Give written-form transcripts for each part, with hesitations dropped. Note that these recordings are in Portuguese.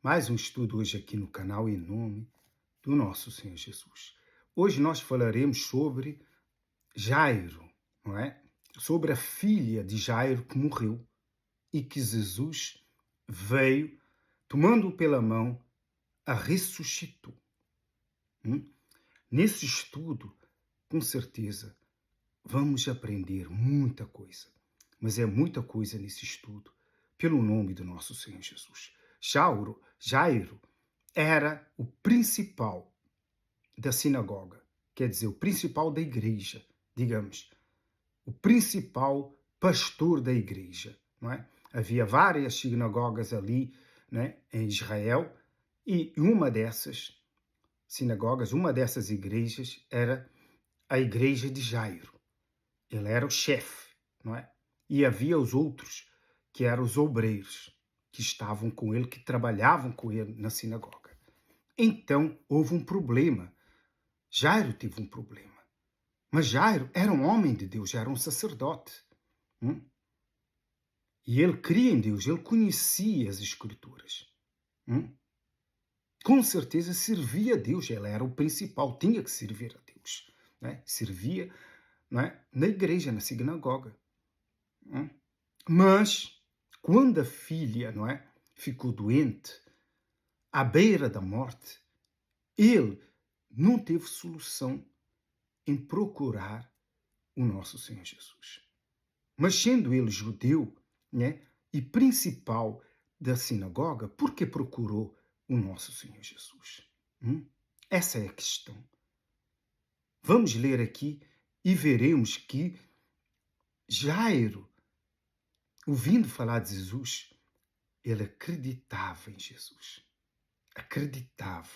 Mais um estudo hoje aqui no canal em nome do nosso Senhor Jesus. Hoje nós falaremos sobre Jairo, não é? Sobre a filha de Jairo que morreu e que Jesus veio, tomando-o pela mão, a ressuscitou. Nesse estudo, com certeza, vamos aprender muita coisa. Mas é muita coisa nesse estudo, pelo nome do nosso Senhor Jesus. Jairo era o principal da sinagoga, quer dizer, o principal da igreja, digamos, o principal pastor da igreja, não é? Havia várias sinagogas ali, né, em Israel, e uma dessas sinagogas, uma dessas igrejas era a igreja de Jairo. Ele era o chefe, não é? E havia os outros, que eram os obreiros, que estavam com ele, que trabalhavam com ele na sinagoga. Então, houve um problema. Jairo teve um problema. Mas Jairo era um homem de Deus, era um sacerdote. E ele cria em Deus, ele conhecia as Escrituras. Com certeza servia a Deus, ele era o principal, tinha que servir a Deus. Né? Servia, não é? Na igreja, na sinagoga. Mas, quando a filha, não é, ficou doente, à beira da morte, ele não teve solução em procurar o nosso Senhor Jesus. Mas sendo ele judeu, né, e principal da sinagoga, por que procurou o nosso Senhor Jesus? Essa é a questão. Vamos ler aqui e veremos que Jairo, ouvindo falar de Jesus, ele acreditava em Jesus. Acreditava.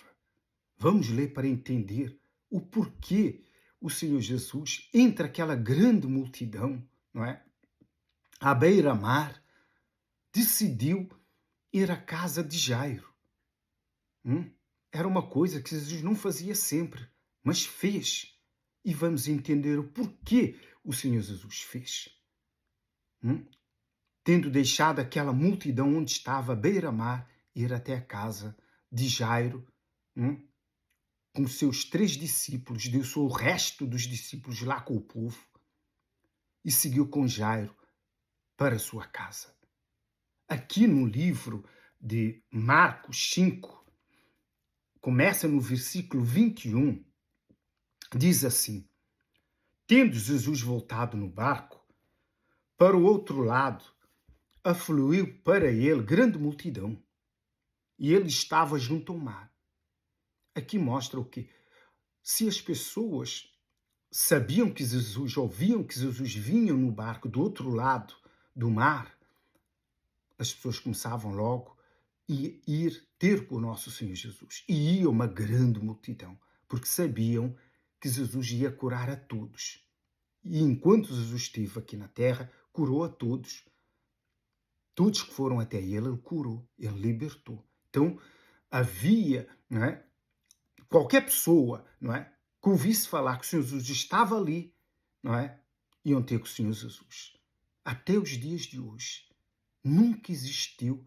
Vamos ler para entender o porquê o Senhor Jesus, entre aquela grande multidão, não é? À beira-mar, decidiu ir à casa de Jairo. Era uma coisa que Jesus não fazia sempre, mas fez. E vamos entender o porquê o Senhor Jesus fez. Tendo deixado aquela multidão onde estava à beira-mar, ir até a casa de Jairo, com seus 3 discípulos, deixou o resto dos discípulos lá com o povo e seguiu com Jairo para a sua casa. Aqui no livro de Marcos 5, começa no versículo 21, diz assim: tendo Jesus voltado no barco, para o outro lado, afluiu para ele grande multidão, e ele estava junto ao mar. Aqui mostra o quê? Se as pessoas sabiam que Jesus, ouviam que Jesus vinha no barco do outro lado do mar, as pessoas começavam logo a ir ter com o nosso Senhor Jesus. E ia uma grande multidão, porque sabiam que Jesus ia curar a todos. E enquanto Jesus esteve aqui na terra, curou a todos. Todos que foram até ele curou, ele libertou. Então, havia, não é, qualquer pessoa, não é, que ouvisse falar que o Senhor Jesus estava ali, não é, iam ter com o Senhor Jesus. Até os dias de hoje, nunca existiu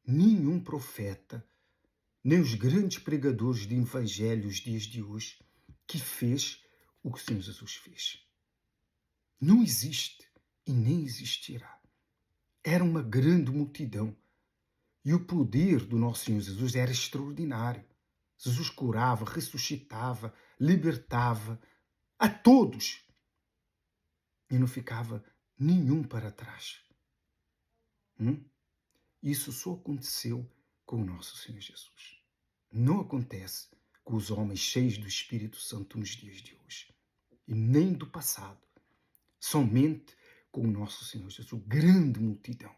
nenhum profeta, nem os grandes pregadores de evangelho os dias de hoje, que fez o que o Senhor Jesus fez. Não existe e nem existirá. Era uma grande multidão. E o poder do nosso Senhor Jesus era extraordinário. Jesus curava, ressuscitava, libertava a todos. E não ficava nenhum para trás. Isso só aconteceu com o nosso Senhor Jesus. Não acontece com os homens cheios do Espírito Santo nos dias de hoje. E nem do passado. Somente com o nosso Senhor Jesus. Grande multidão.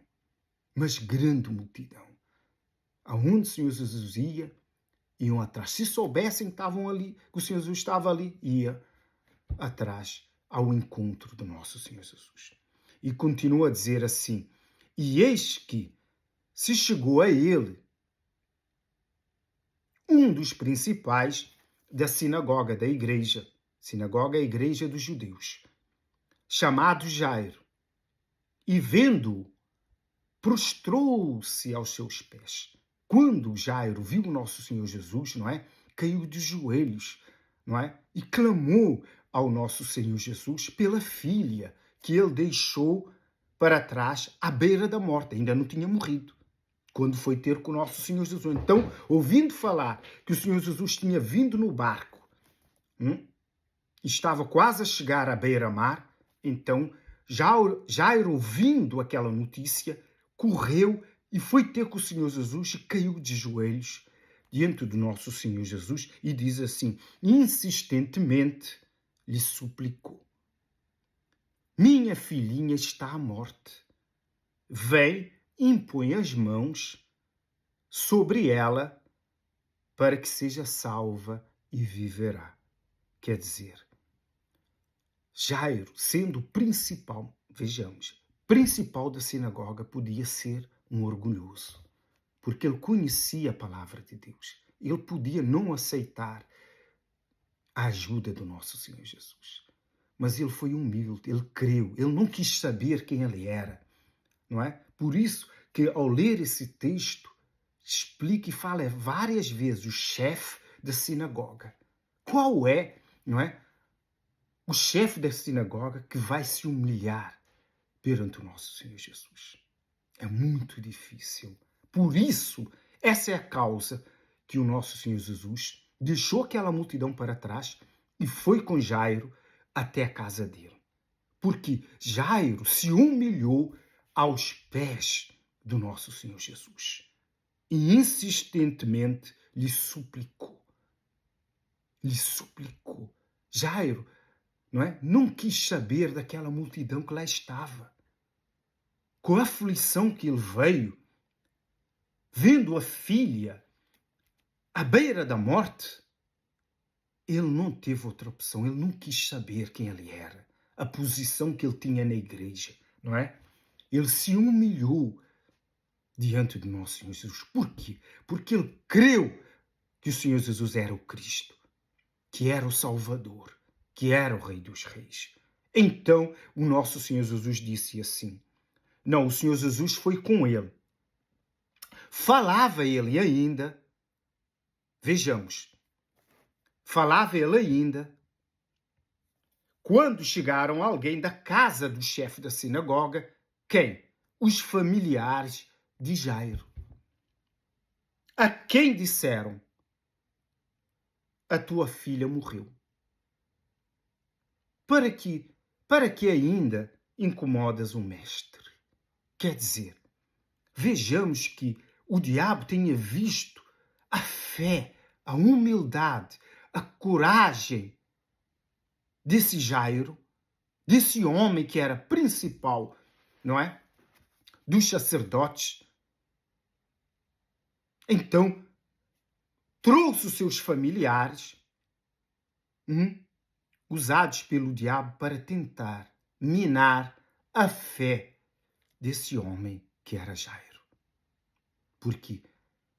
Mas grande multidão. Aonde o Senhor Jesus ia, iam atrás. Se soubessem que estavam ali, que o Senhor Jesus estava ali, ia atrás ao encontro do nosso Senhor Jesus. E continua a dizer assim: e eis que se chegou a ele um dos principais da sinagoga, da igreja. Sinagoga é a igreja dos judeus, chamado Jairo. E vendo-o, prostrou-se aos seus pés quando Jairo viu o nosso Senhor Jesus, não é? Caiu de joelhos, não é? E clamou ao nosso Senhor Jesus pela filha que ele deixou para trás à beira da morte, ainda não tinha morrido, quando foi ter com o nosso Senhor Jesus. Então, ouvindo falar que o Senhor Jesus tinha vindo no barco, estava quase a chegar à beira-mar, então Jairo, ouvindo aquela notícia, correu e foi ter com o Senhor Jesus e caiu de joelhos diante do nosso Senhor Jesus e diz assim, insistentemente lhe suplicou: minha filhinha está à morte. Vem, impõe as mãos sobre ela para que seja salva e viverá. Quer dizer, Jairo, sendo o principal, vejamos, principal da sinagoga, podia ser um orgulhoso, porque ele conhecia a palavra de Deus. Ele podia não aceitar a ajuda do nosso Senhor Jesus. Mas ele foi humilde, ele creu, ele não quis saber quem ele era, não é? Por isso que ao ler esse texto, explica e fala várias vezes o chefe da sinagoga. Qual é, não é? O chefe da sinagoga que vai se humilhar perante o nosso Senhor Jesus. É muito difícil. Por isso, essa é a causa que o nosso Senhor Jesus deixou aquela multidão para trás e foi com Jairo até a casa dele. Porque Jairo se humilhou aos pés do nosso Senhor Jesus e insistentemente lhe suplicou. Lhe suplicou. Jairo, não é? Não quis saber daquela multidão que lá estava. Com a aflição que ele veio, vendo a filha à beira da morte, ele não teve outra opção. Ele não quis saber quem ele era, a posição que ele tinha na igreja, não é? Ele se humilhou diante do nosso Senhor Jesus. Por quê? Porque ele creu que o Senhor Jesus era o Cristo, que era o Salvador, que era o Rei dos Reis. Então, o nosso Senhor Jesus disse assim, não, o Senhor Jesus foi com ele. Falava ele ainda, vejamos, falava ele ainda, quando chegaram alguém da casa do chefe da sinagoga, quem? Os familiares de Jairo. A quem disseram, a tua filha morreu. Para que ainda incomodas o mestre? Quer dizer, vejamos que o diabo tenha visto a fé, a humildade, a coragem desse Jairo, desse homem que era principal, não é? Dos sacerdotes. Então, trouxe os seus familiares, usados pelo diabo para tentar minar a fé desse homem que era Jairo. Porque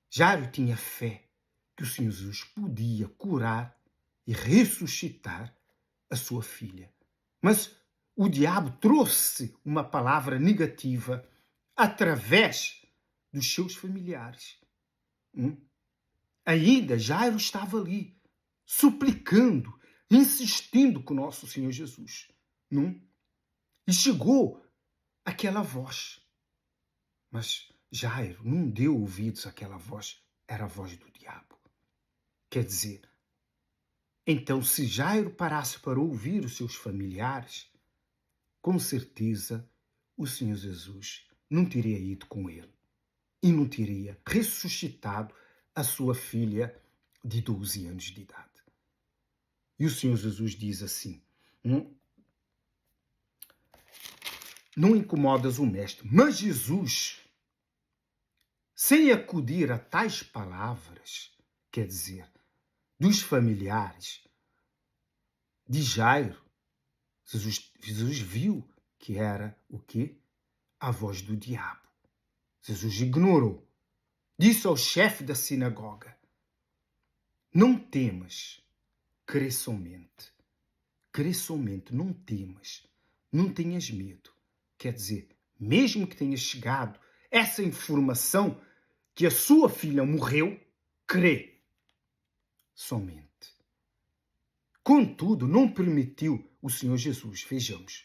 Jairo tinha fé que o Senhor Jesus podia curar e ressuscitar a sua filha. Mas o diabo trouxe uma palavra negativa através dos seus familiares. Ainda Jairo estava ali, suplicando, insistindo com o nosso Senhor Jesus. E chegou aquela voz. Mas Jairo não deu ouvidos àquela voz, era a voz do diabo. Quer dizer, então se Jairo parasse para ouvir os seus familiares, com certeza o Senhor Jesus não teria ido com ele e não teria ressuscitado a sua filha de 12 anos de idade. E o Senhor Jesus diz assim, não incomodas o mestre, mas Jesus, sem acudir a tais palavras, quer dizer, dos familiares de Jairo, Jesus viu que era o quê? A voz do diabo. Jesus ignorou. Disse ao chefe da sinagoga, não temas, crê somente. Crê somente, não temas. Não tenhas medo. Quer dizer, mesmo que tenha chegado essa informação que a sua filha morreu, crê somente. Contudo, não permitiu o Senhor Jesus, vejamos,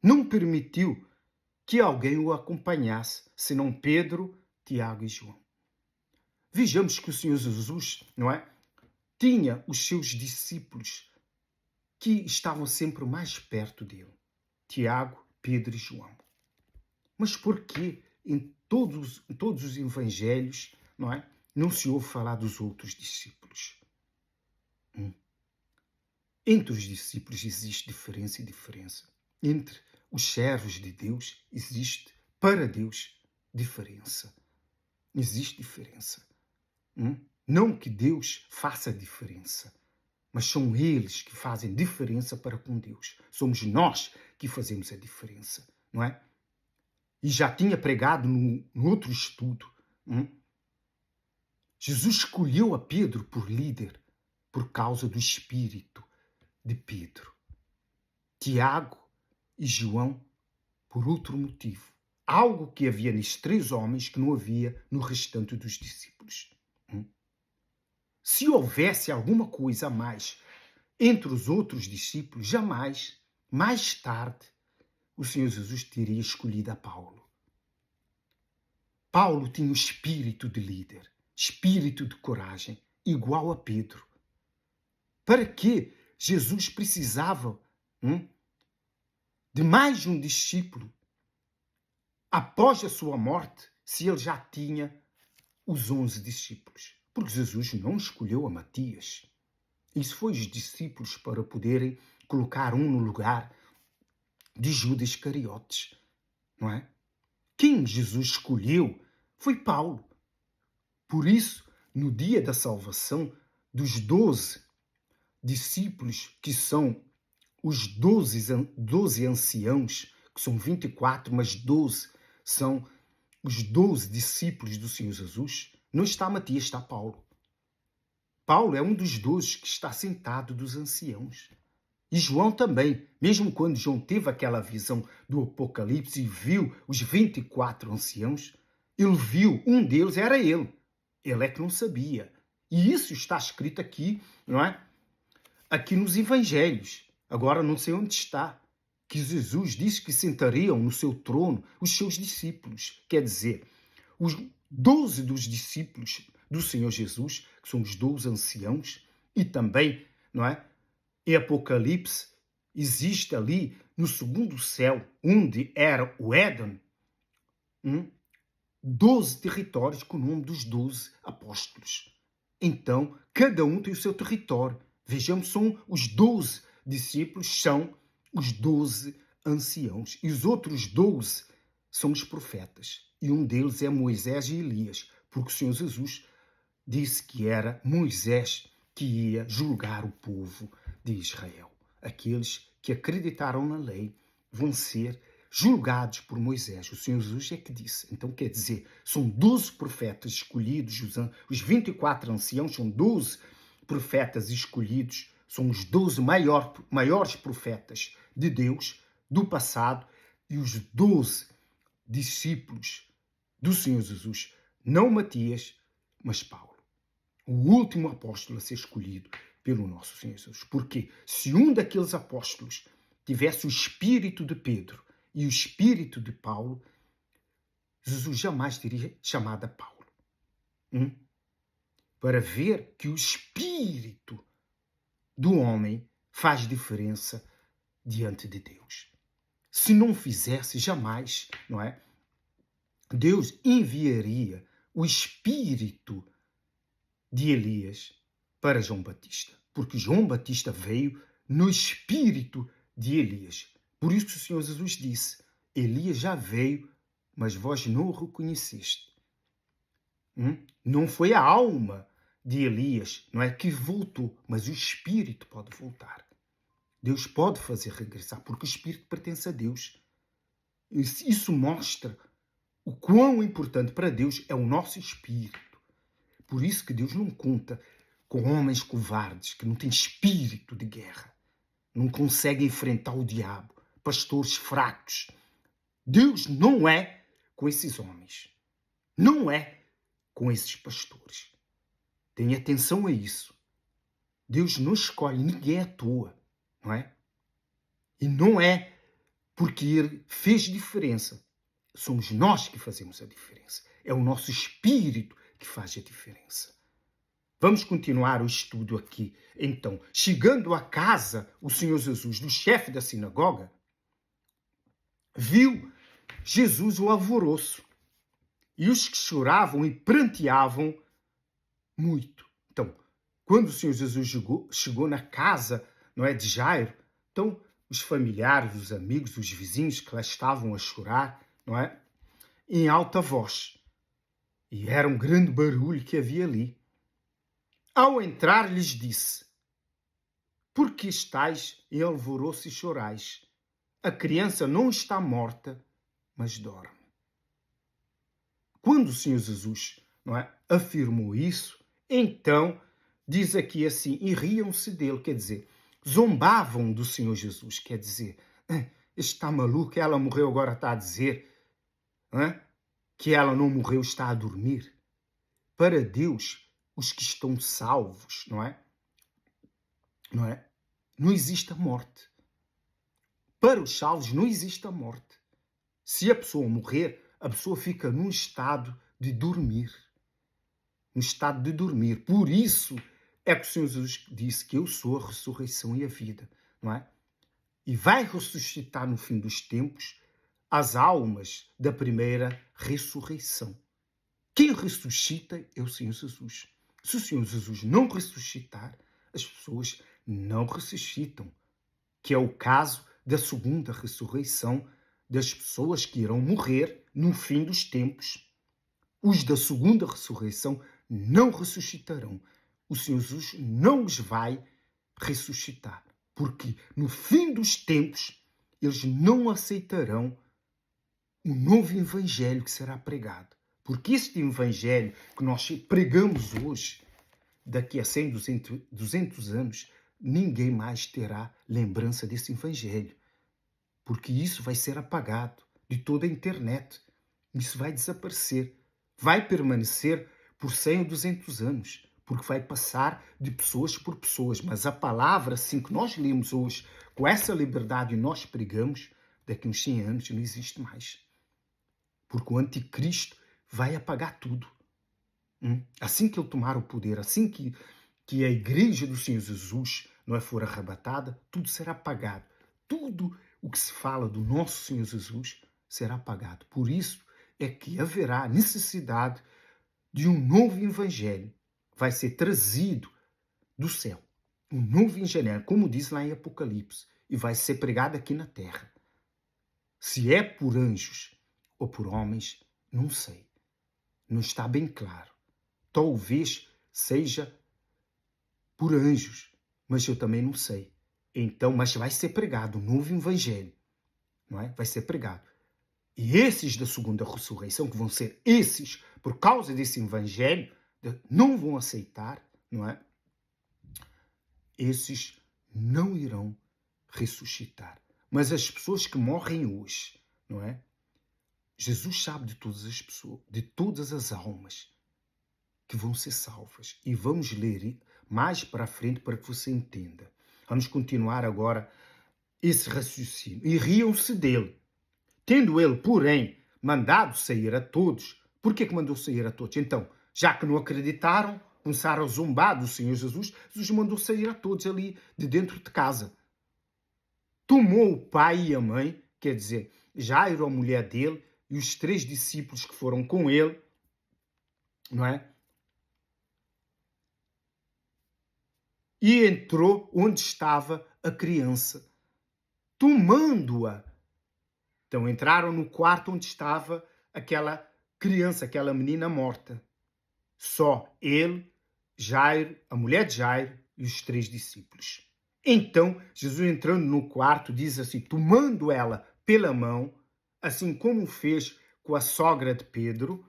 não permitiu que alguém o acompanhasse, senão Pedro, Tiago e João. Vejamos que o Senhor Jesus, não é? Tinha os seus discípulos que estavam sempre mais perto dele. Tiago, Pedro e João. Mas por que em todos os evangelhos, não é? Não se ouve falar dos outros discípulos? Entre os discípulos existe diferença e diferença. Entre os servos de Deus existe, para Deus, diferença. Existe diferença. Não que Deus faça diferença, mas são eles que fazem diferença para com Deus. Somos nós que fazemos a diferença, não é? E já tinha pregado no outro estudo. Jesus escolheu a Pedro por líder por causa do espírito de Pedro. Tiago e João por outro motivo. Algo que havia nestes 3 homens que não havia no restante dos discípulos. Se houvesse alguma coisa a mais entre os outros discípulos, jamais, mais tarde, o Senhor Jesus teria escolhido a Paulo. Paulo tinha o espírito de líder, espírito de coragem, igual a Pedro. Para que Jesus precisava de mais um discípulo após a sua morte, se ele já tinha os 11 discípulos? Porque Jesus não escolheu a Matias. Isso foi os discípulos para poderem colocar um no lugar de Judas Iscariotes, não é? Quem Jesus escolheu foi Paulo. Por isso, no dia da salvação, dos 12 discípulos, que são os 12 anciãos, que são 24, mas 12 são os 12 discípulos do Senhor Jesus, não está Matias, está Paulo. Paulo é um dos 12 que está sentado dos anciãos. E João também, mesmo quando João teve aquela visão do Apocalipse e viu os 24 anciãos, ele viu, um deles era ele. Ele é que não sabia. E isso está escrito aqui, não é? Aqui nos evangelhos. Agora não sei onde está. Que Jesus disse que sentariam no seu trono os seus discípulos. Quer dizer, os 12 dos discípulos do Senhor Jesus, que são os 12 anciãos, e também, não é? Em Apocalipse, existe ali no segundo céu, onde era o Éden, 12 territórios com o nome dos 12 apóstolos. Então, cada um tem o seu território. Vejamos, são os 12 discípulos, são os 12 anciãos. E os outros 12 são os profetas. E um deles é Moisés e Elias, porque o Senhor Jesus disse que era Moisés que ia julgar o povo de Israel. Aqueles que acreditaram na lei vão ser julgados por Moisés. O Senhor Jesus é que disse. Então, quer dizer, são 12 profetas escolhidos, os 24 anciãos são 12 profetas escolhidos, são os 12 maiores profetas de Deus do passado, e os 12 discípulos do Senhor Jesus, não Matias, mas Paulo, o último apóstolo a ser escolhido pelo nosso Senhor Jesus. Porque se um daqueles apóstolos tivesse o espírito de Pedro e o espírito de Paulo, Jesus jamais teria chamado a Paulo. Para ver que o espírito do homem faz diferença diante de Deus. Se não fizesse, jamais, não é? Deus enviaria o espírito de Elias para João Batista, porque João Batista veio no espírito de Elias. Por isso o Senhor Jesus disse: Elias já veio, mas vós não o reconheceste. Não foi a alma de Elias, não é, que voltou, mas o espírito pode voltar. Deus pode fazer regressar, porque o espírito pertence a Deus. Isso mostra o quão importante para Deus é o nosso espírito. Por isso que Deus não conta com homens covardes, que não têm espírito de guerra, não conseguem enfrentar o diabo, pastores fracos. Deus não é com esses homens. Não é com esses pastores. Tenha atenção a isso. Deus não escolhe ninguém à toa, não é? E não é porque ele fez diferença. Somos nós que fazemos a diferença. É o nosso espírito que faz a diferença. Vamos continuar o estudo aqui. Então, chegando à casa, o Senhor Jesus, do chefe da sinagoga, viu Jesus o alvoroço e os que choravam e pranteavam muito. Então, quando o Senhor Jesus chegou na casa, não é, de Jairo, então os familiares, os amigos, os vizinhos que lá estavam a chorar, não é, em alta voz. E era um grande barulho que havia ali. Ao entrar, lhes disse: por que estáis em alvoroço e chorais? A criança não está morta, mas dorme. Quando o Senhor Jesus, não é, afirmou isso, então diz aqui assim, e riam-se dele, quer dizer, zombavam do Senhor Jesus, quer dizer, este está maluco, ela morreu, agora está a dizer que ela não morreu, está a dormir. Para Deus, os que estão salvos, não é? Não existe a morte. Para os salvos não existe a morte. Se a pessoa morrer, a pessoa fica num estado de dormir. Um estado de dormir. Por isso é que o Senhor Jesus disse que eu sou a ressurreição e a vida, não é? E vai ressuscitar no fim dos tempos as almas da primeira ressurreição. Quem ressuscita é o Senhor Jesus. Se o Senhor Jesus não ressuscitar, as pessoas não ressuscitam, que é o caso da segunda ressurreição das pessoas que irão morrer no fim dos tempos. Os da segunda ressurreição não ressuscitarão. O Senhor Jesus não os vai ressuscitar, porque no fim dos tempos eles não aceitarão o novo evangelho que será pregado. Porque este evangelho que nós pregamos hoje, daqui a 100, 200 anos, ninguém mais terá lembrança desse evangelho. Porque isso vai ser apagado de toda a internet. Isso vai desaparecer. Vai permanecer por 100 ou 200 anos. Porque vai passar de pessoas por pessoas. Mas a palavra, assim que nós lemos hoje, com essa liberdade nós pregamos, daqui a uns 100 anos não existe mais. Porque o anticristo vai apagar tudo. Assim que ele tomar o poder, assim que a igreja do Senhor Jesus não for arrebatada, tudo será apagado. Tudo o que se fala do nosso Senhor Jesus será apagado. Por isso é que haverá necessidade de um novo evangelho. Vai ser trazido do céu. Um novo evangelho, como diz lá em Apocalipse, e vai ser pregado aqui na terra. Se é por anjos ou por homens, não sei. Não está bem claro. Talvez seja por anjos, mas eu também não sei. Então, mas vai ser pregado um novo evangelho, não é? Vai ser pregado. E esses da segunda ressurreição, que vão ser esses, por causa desse evangelho, não vão aceitar, não é? Esses não irão ressuscitar. Mas as pessoas que morrem hoje, não é? Jesus sabe de todas as pessoas, de todas as almas que vão ser salvas. E vamos ler mais para frente para que você entenda. Vamos continuar agora esse raciocínio. E riam-se dele. Tendo ele, porém, mandado sair a todos. Por que mandou sair a todos? Então, já que não acreditaram, começaram a zombar do Senhor Jesus, Jesus mandou sair a todos ali de dentro de casa. Tomou o pai e a mãe, quer dizer, Jairo, a mulher dele, e os 3 discípulos que foram com ele, não é? E entrou onde estava a criança, tomando-a. Então entraram no quarto onde estava aquela criança, aquela menina morta. Só ele, Jairo, a mulher de Jairo e os 3 discípulos. Então, Jesus entrando no quarto, diz assim, tomando ela pela mão, assim como fez com a sogra de Pedro,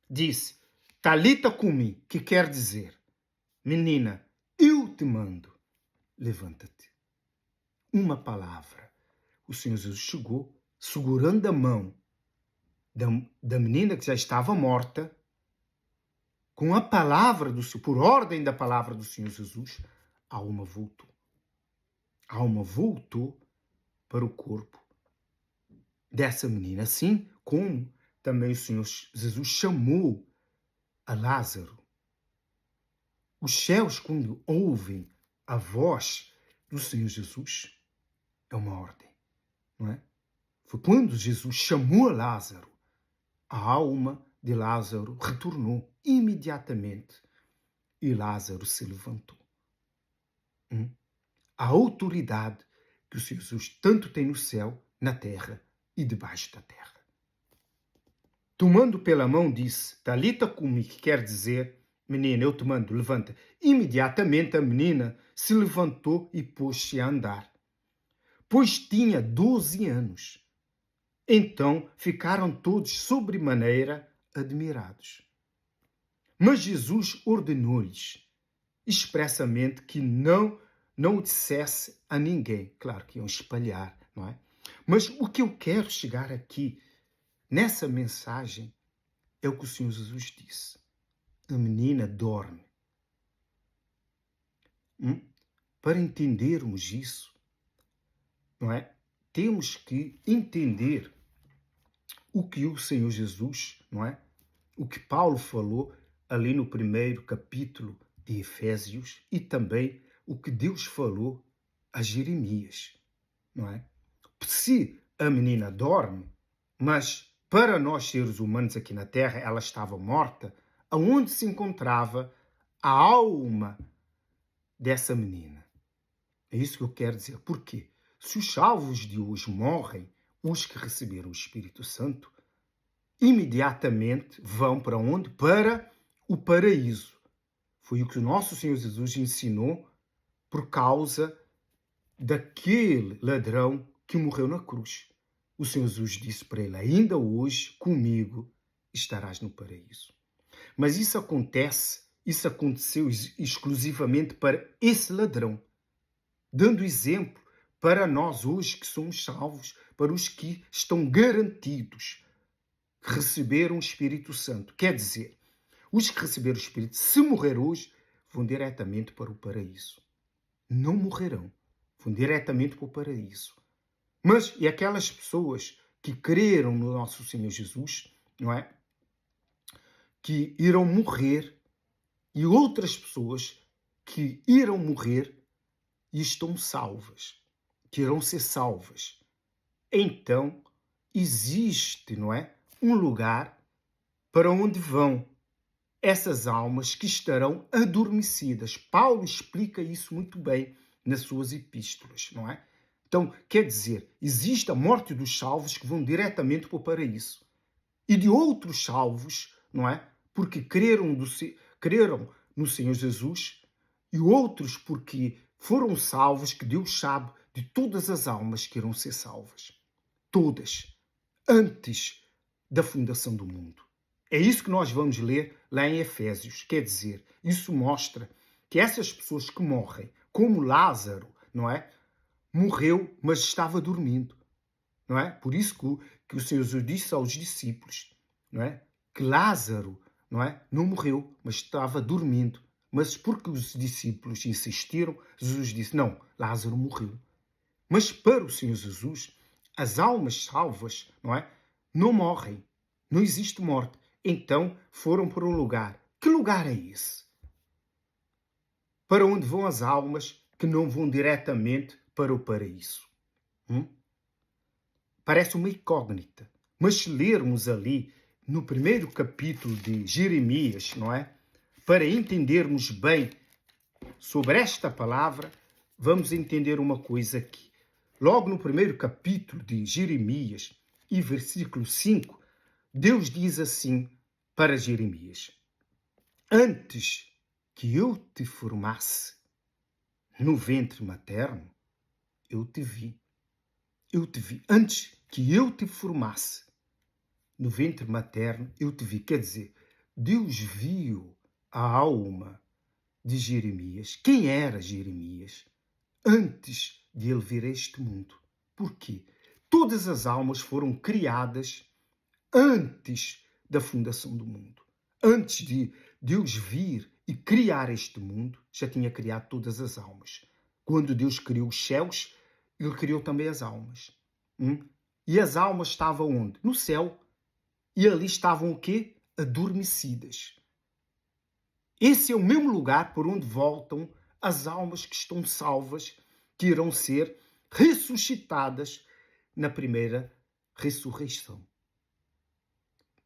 disse, Talita cumi, que quer dizer, menina, eu te mando, levanta-te. Uma palavra. O Senhor Jesus chegou, segurando a mão da menina que já estava morta, com a palavra do Senhor, por ordem da palavra do Senhor Jesus, a alma voltou. A alma voltou para o corpo dessa menina, assim como também o Senhor Jesus chamou a Lázaro. Os céus, quando ouvem a voz do Senhor Jesus, é uma ordem, não é? Foi quando Jesus chamou a Lázaro, a alma de Lázaro retornou imediatamente e Lázaro se levantou. A autoridade que o Senhor Jesus tanto tem no céu, na terra e debaixo da terra. Tomando pela mão, disse, Talita cumi, que quer dizer, menina, eu te mando, levanta. Imediatamente a menina se levantou e pôs-se a andar, pois tinha 12 anos. Então ficaram todos sobremaneira admirados. Mas Jesus ordenou-lhes expressamente que não o dissesse a ninguém. Claro que iam espalhar, não é? Mas o que eu quero chegar aqui, nessa mensagem, é o que o Senhor Jesus disse. A menina dorme. Para entendermos isso, não é? Temos que entender o que o Senhor Jesus, não é? O que Paulo falou ali no primeiro capítulo de Efésios e também o que Deus falou a Jeremias, não é? Se a menina dorme, mas para nós seres humanos aqui na Terra ela estava morta, aonde se encontrava a alma dessa menina? É isso que eu quero dizer. Por quê? Se os salvos de hoje morrem, os que receberam o Espírito Santo, imediatamente vão para onde? Para o paraíso. Foi o que o nosso Senhor Jesus ensinou por causa daquele ladrão que morreu na cruz. O Senhor Jesus disse para ele, ainda hoje comigo estarás no paraíso. Mas isso aconteceu exclusivamente para esse ladrão, dando exemplo para nós hoje que somos salvos, para os que estão garantidos que receberam o Espírito Santo. Quer dizer, os que receberam o Espírito, se morrer hoje, vão diretamente para o paraíso. Não morrerão, vão diretamente para o paraíso. Mas, e aquelas pessoas que creram no nosso Senhor Jesus, não é? Que irão morrer, e outras pessoas que irão morrer e estão salvas, que irão ser salvas. Então, existe, não é? Um lugar para onde vão essas almas que estarão adormecidas. Paulo explica isso muito bem nas suas epístolas, não é? Então, quer dizer, existe a morte dos salvos que vão diretamente para o paraíso. E de outros salvos, não é? Porque creram no Senhor Jesus, e outros porque foram salvos, que Deus sabe de todas as almas que irão ser salvas. Todas. Antes da fundação do mundo. É isso que nós vamos ler lá em Efésios. Quer dizer, isso mostra que essas pessoas que morrem, como Lázaro, não é? Morreu, mas estava dormindo, não é? Por isso que o Senhor Jesus disse aos discípulos, não é? Que Lázaro, não é? Não morreu, mas estava dormindo. Mas porque os discípulos insistiram, Jesus disse, não, Lázaro morreu. Mas para o Senhor Jesus, as almas salvas, não é? Não morrem. Não existe morte. Então foram para um lugar. Que lugar é esse? Para onde vão as almas que não vão diretamente para o paraíso? Parece uma incógnita. Mas se lermos ali no primeiro capítulo de Jeremias, não é? Para entendermos bem sobre esta palavra, vamos entender uma coisa aqui. Logo no primeiro capítulo de Jeremias, e versículo 5, Deus diz assim para Jeremias: antes que eu te formasse no ventre materno, eu te vi. Eu te vi. Antes que eu te formasse no ventre materno, eu te vi. Quer dizer, Deus viu a alma de Jeremias. Quem era Jeremias? Antes de ele vir a este mundo. Por quê? Todas as almas foram criadas antes da fundação do mundo. Antes Deus vir e criar este mundo, já tinha criado todas as almas. Quando Deus criou os céus, ele criou também as almas. E as almas estavam onde? No céu. E ali estavam o quê? Adormecidas. Esse é o mesmo lugar por onde voltam as almas que estão salvas, que irão ser ressuscitadas na primeira ressurreição.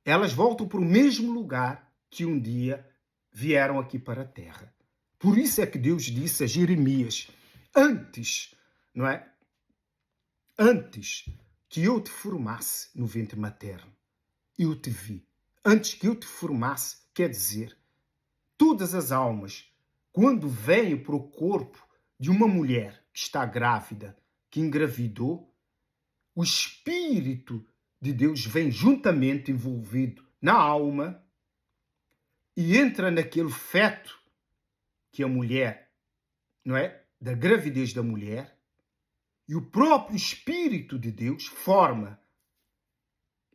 Elas voltam para o mesmo lugar que um dia vieram aqui para a terra. Por isso é que Deus disse a Jeremias, antes, não é? Antes que eu te formasse no ventre materno, eu te vi. Antes que eu te formasse, quer dizer, todas as almas, quando vêm para o corpo de uma mulher que está grávida, que engravidou, o Espírito de Deus vem juntamente envolvido na alma e entra naquele feto que a mulher, não é? Da gravidez da mulher, e o próprio Espírito de Deus forma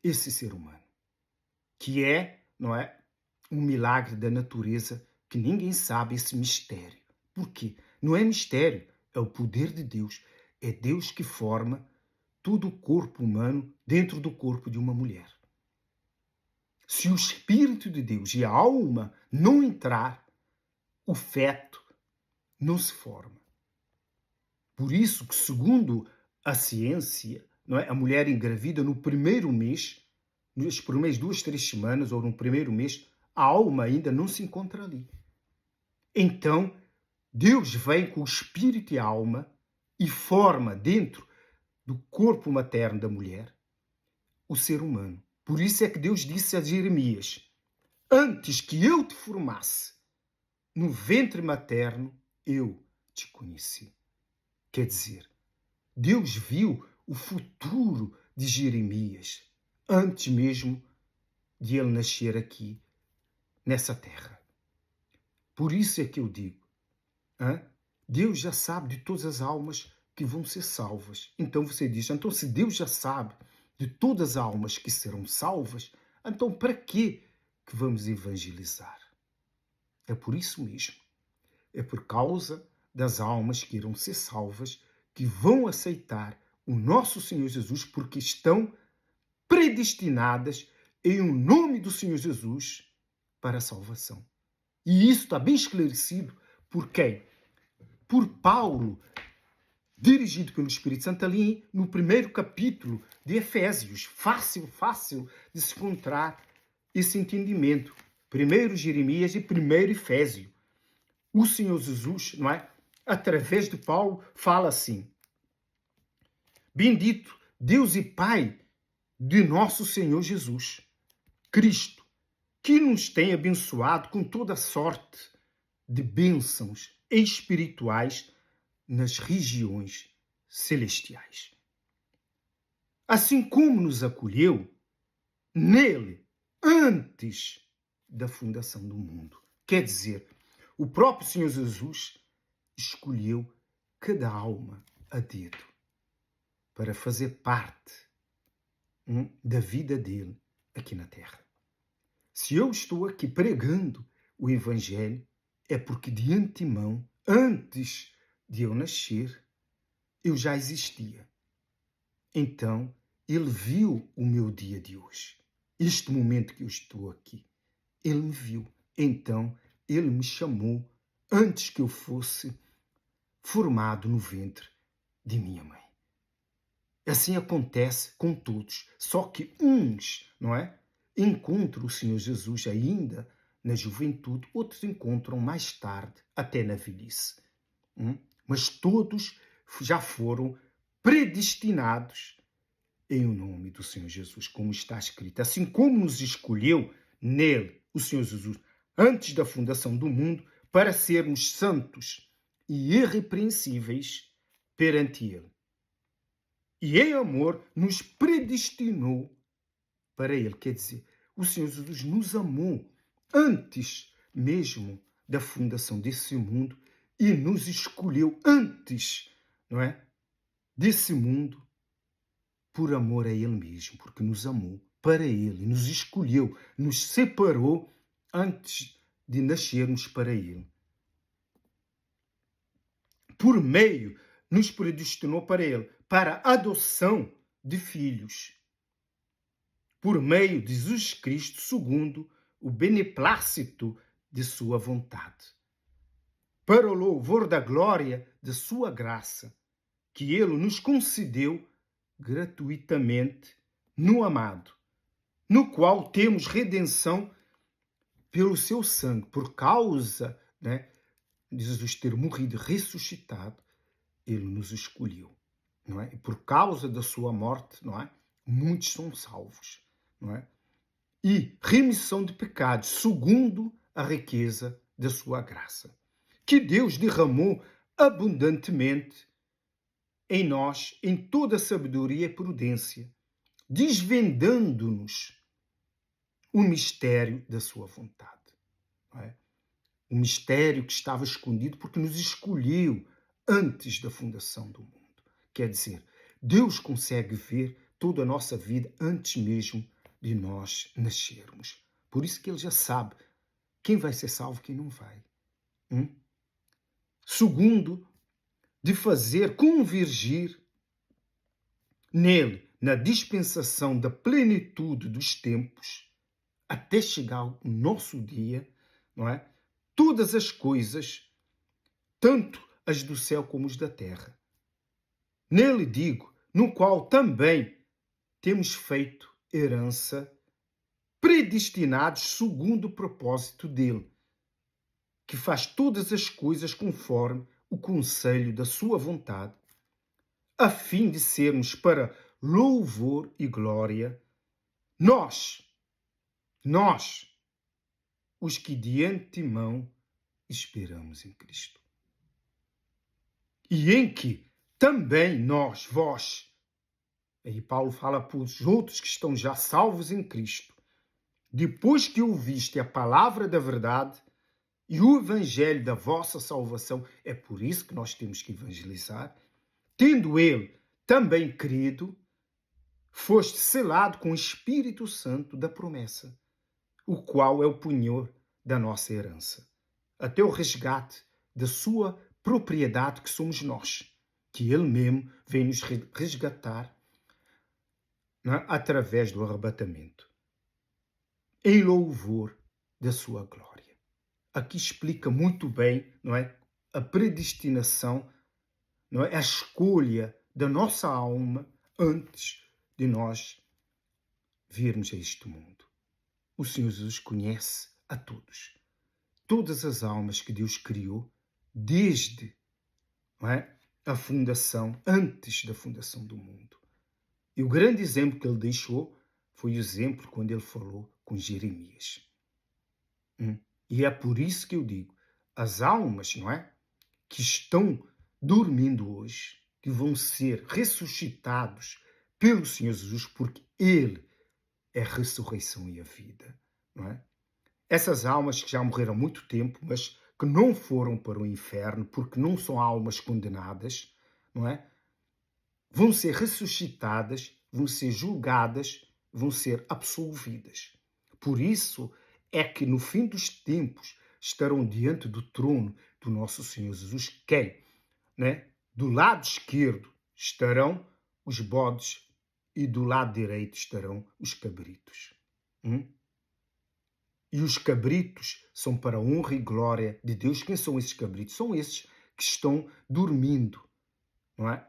esse ser humano, que é, não é? Um milagre da natureza que ninguém sabe esse mistério. Por quê? Não é mistério, é o poder de Deus. É Deus que forma todo o corpo humano dentro do corpo de uma mulher. Se o Espírito de Deus e a alma não entrar, o feto não se forma. Por isso que, segundo a ciência, não é? A mulher engravida no primeiro mês, nas primeiras 2, 3 semanas ou no primeiro mês, a alma ainda não se encontra ali. Então, Deus vem com o espírito e a alma e forma dentro do corpo materno da mulher o ser humano. Por isso é que Deus disse a Jeremias, antes que eu te formasse no ventre materno, eu te conheci. Quer dizer, Deus viu o futuro de Jeremias antes mesmo de ele nascer aqui, nessa terra. Por isso é que eu digo, Deus já sabe de todas as almas que vão ser salvas. Então você diz, então se Deus já sabe de todas as almas que serão salvas, então para que vamos evangelizar? É por isso mesmo. É por causa das almas que irão ser salvas, que vão aceitar o nosso Senhor Jesus, porque estão predestinadas em o nome do Senhor Jesus para a salvação. E isso está bem esclarecido por quem? Por Paulo, dirigido pelo Espírito Santo ali no primeiro capítulo de Efésios. Fácil de se encontrar esse entendimento. Primeiro Jeremias e primeiro Efésio. O Senhor Jesus, não é? Através de Paulo, fala assim: bendito Deus e Pai de nosso Senhor Jesus Cristo, que nos tem abençoado com toda sorte de bênçãos espirituais nas regiões celestiais. Assim como nos acolheu nele antes da fundação do mundo. Quer dizer, o próprio Senhor Jesus escolheu cada alma a dedo para fazer parte da vida dele aqui na Terra. Se eu estou aqui pregando o Evangelho, é porque de antemão, antes de eu nascer, eu já existia. Então, ele viu o meu dia de hoje. Este momento que eu estou aqui. Ele me viu. Então, ele me chamou antes que eu fosse formado no ventre de minha mãe. Assim acontece com todos. Só que uns, não é? Encontram o Senhor Jesus ainda na juventude, outros encontram mais tarde, até na velhice. Mas todos já foram predestinados em o nome do Senhor Jesus, como está escrito. Assim como nos escolheu nele, o Senhor Jesus, antes da fundação do mundo, para sermos santos e irrepreensíveis perante ele. E em amor nos predestinou para ele. Quer dizer, o Senhor Jesus nos amou antes mesmo da fundação desse mundo e nos escolheu antes, não é? Desse mundo por amor a ele mesmo, porque nos amou para ele, nos escolheu, nos separou antes de nascermos para Ele. Por meio, nos predestinou para Ele, para a adoção de filhos. Por meio de Jesus Cristo, segundo o beneplácito de sua vontade. Para o louvor da glória de sua graça, que Ele nos concedeu gratuitamente no amado, no qual temos redenção pelo seu sangue, por causa, de Jesus ter morrido e ressuscitado, Ele nos escolheu, não é? E por causa da sua morte, não é? Muitos são salvos, não é? E remissão de pecados, segundo a riqueza da sua graça, que Deus derramou abundantemente em nós, em toda sabedoria e prudência, desvendando-nos o mistério da sua vontade. Não é? O mistério que estava escondido porque nos escolheu antes da fundação do mundo. Quer dizer, Deus consegue ver toda a nossa vida antes mesmo de nós nascermos. Por isso que Ele já sabe quem vai ser salvo e quem não vai. Segundo, de fazer convergir nele, na dispensação da plenitude dos tempos, até chegar o nosso dia, não é? Todas as coisas, tanto as do céu como as da terra. Nele digo, no qual também temos feito herança, predestinados segundo o propósito dele, que faz todas as coisas conforme o conselho da sua vontade, a fim de sermos para louvor e glória, nós, os que de antemão esperamos em Cristo. E em que também nós, vós, aí Paulo fala para os outros que estão já salvos em Cristo, depois que ouviste a palavra da verdade e o evangelho da vossa salvação, é por isso que nós temos que evangelizar, tendo ele também crido, foste selado com o Espírito Santo da promessa, o qual é o penhor da nossa herança, até o resgate da sua propriedade que somos nós, que ele mesmo vem nos resgatar, não é? Através do arrebatamento, em louvor da sua glória. Aqui explica muito bem, não é, a predestinação, não é, a escolha da nossa alma antes de nós virmos a este mundo. O Senhor Jesus conhece a todos, todas as almas que Deus criou desde, não é, a fundação, antes da fundação do mundo. E o grande exemplo que ele deixou foi o exemplo quando ele falou com Jeremias. E é por isso que eu digo, as almas, não é, que estão dormindo hoje, que vão ser ressuscitados pelo Senhor Jesus, porque Ele é a ressurreição e a vida, não é? Essas almas que já morreram há muito tempo, mas que não foram para o inferno, porque não são almas condenadas, não é? Vão ser ressuscitadas, vão ser julgadas, vão ser absolvidas. Por isso é que no fim dos tempos estarão diante do trono do nosso Senhor Jesus. Quem? Né? Do lado esquerdo estarão os bodes e do lado direito estarão os cabritos. E os cabritos são para a honra e glória de Deus. Quem são esses cabritos? São esses que estão dormindo, não é?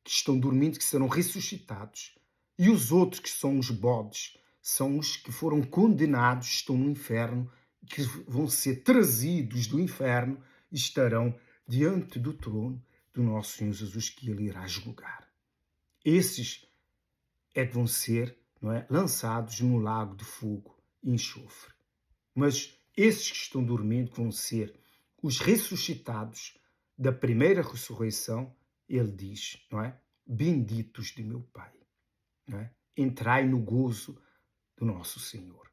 Que estão dormindo, que serão ressuscitados. E os outros, que são os bodes, são os que foram condenados, estão no inferno, que vão ser trazidos do inferno e estarão diante do trono do nosso Senhor Jesus, que Ele irá julgar. Esses é que vão ser, não é, lançados no lago de fogo e enxofre. Mas esses que estão dormindo, que vão ser os ressuscitados da primeira ressurreição, ele diz, não é? Benditos de meu Pai, não é? Entrai no gozo do nosso Senhor.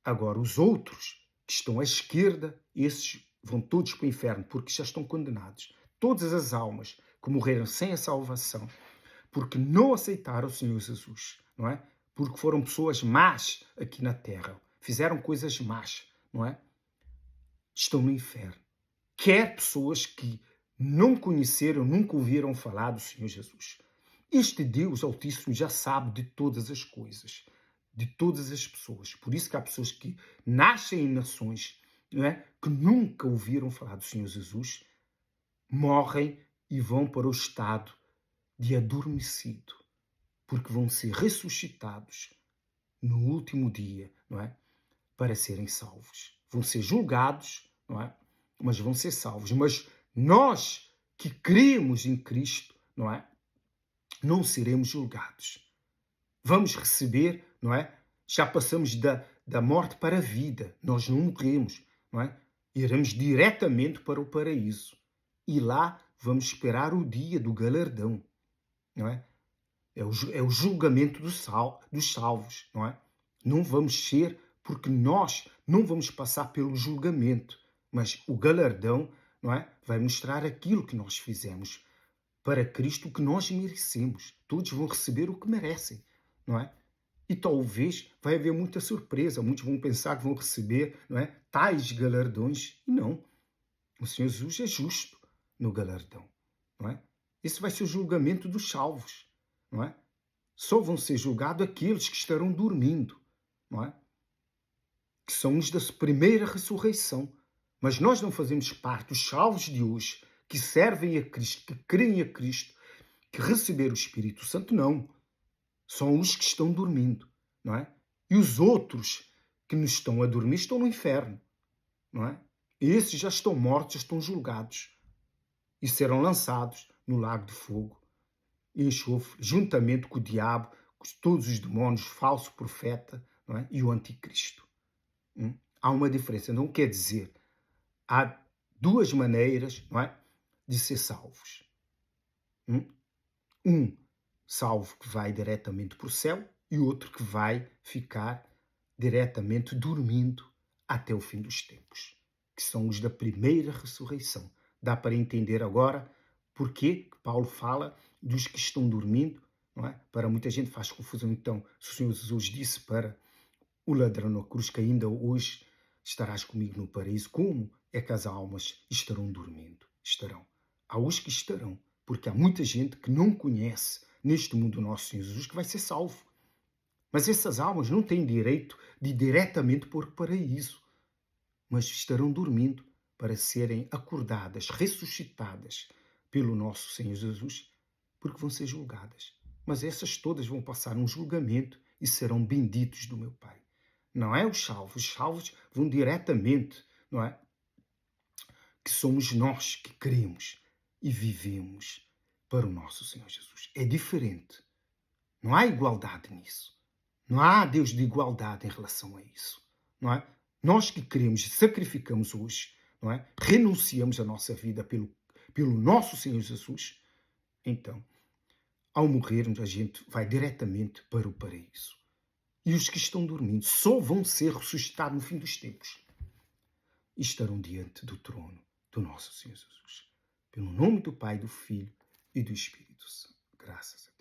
Agora, os outros que estão à esquerda, esses vão todos para o inferno, porque já estão condenados. Todas as almas que morreram sem a salvação, porque não aceitaram o Senhor Jesus, não é? Porque foram pessoas más aqui na terra, fizeram coisas más, não é? estão no inferno. Quer pessoas que não conheceram, nunca ouviram falar do Senhor Jesus. Este Deus Altíssimo já sabe de todas as coisas, de todas as pessoas. Por isso que há pessoas que nascem em nações, não é? Que nunca ouviram falar do Senhor Jesus, morrem e vão para o estado de adormecido, porque vão ser ressuscitados no último dia, não é? Para serem salvos. Vão ser julgados, não é? Mas vão ser salvos. Mas nós que cremos em Cristo, não é? Não seremos julgados. Vamos receber, não é? Já passamos da morte para a vida. Nós não morremos, não é? Iremos diretamente para o paraíso. E lá vamos esperar o dia do galardão, não é? É o julgamento dos salvos, não é? Não vamos ser, porque nós não vamos passar pelo julgamento, mas o galardão, não é? Vai mostrar aquilo que nós fizemos para Cristo, o que nós merecemos. Todos vão receber o que merecem, não é? E talvez vai haver muita surpresa. Muitos vão pensar que vão receber, não é, tais galardões. E não. O Senhor Jesus é justo no galardão, não é? Esse vai ser o julgamento dos salvos, não é? Só vão ser julgados aqueles que estarão dormindo, não é? Que são os da primeira ressurreição. Mas nós não fazemos parte dos salvos de hoje, que servem a Cristo, que creem a Cristo, que receberam o Espírito Santo, não. São os que estão dormindo, não é? E os outros que nos estão a dormir estão no inferno, não é? Esses já estão mortos, já estão julgados e serão lançados no lago de fogo e enxofre, juntamente com o diabo, com todos os demónios, falso profeta, não é? E o anticristo. Há uma diferença, não quer dizer, há duas maneiras, não é, de ser salvos. Um salvo que vai diretamente para o céu e outro que vai ficar diretamente dormindo até o fim dos tempos, que são os da primeira ressurreição. Dá para entender agora porque que Paulo fala dos que estão dormindo, não é? Para muita gente faz confusão, então, se o Senhor Jesus disse para o ladrão na cruz que ainda hoje estarás comigo no paraíso, como é que as almas estarão dormindo? Estarão. Há os que estarão, porque há muita gente que não conhece neste mundo o nosso Senhor Jesus que vai ser salvo. Mas essas almas não têm direito de ir diretamente para o paraíso, mas estarão dormindo para serem acordadas, ressuscitadas pelo nosso Senhor Jesus, porque vão ser julgadas. Mas essas todas vão passar um julgamento e serão benditos do meu Pai. Não é os salvos vão diretamente, não é? Que somos nós que cremos e vivemos para o nosso Senhor Jesus. É diferente. Não há igualdade nisso. Não há Deus de igualdade em relação a isso, não é? Nós que queremos e sacrificamos hoje, não é? Renunciamos a nossa vida pelo nosso Senhor Jesus, então, ao morrermos, a gente vai diretamente para o paraíso. E os que estão dormindo só vão ser ressuscitados no fim dos tempos e estarão diante do trono do nosso Senhor Jesus. Pelo nome do Pai, do Filho e do Espírito Santo. Graças a Deus.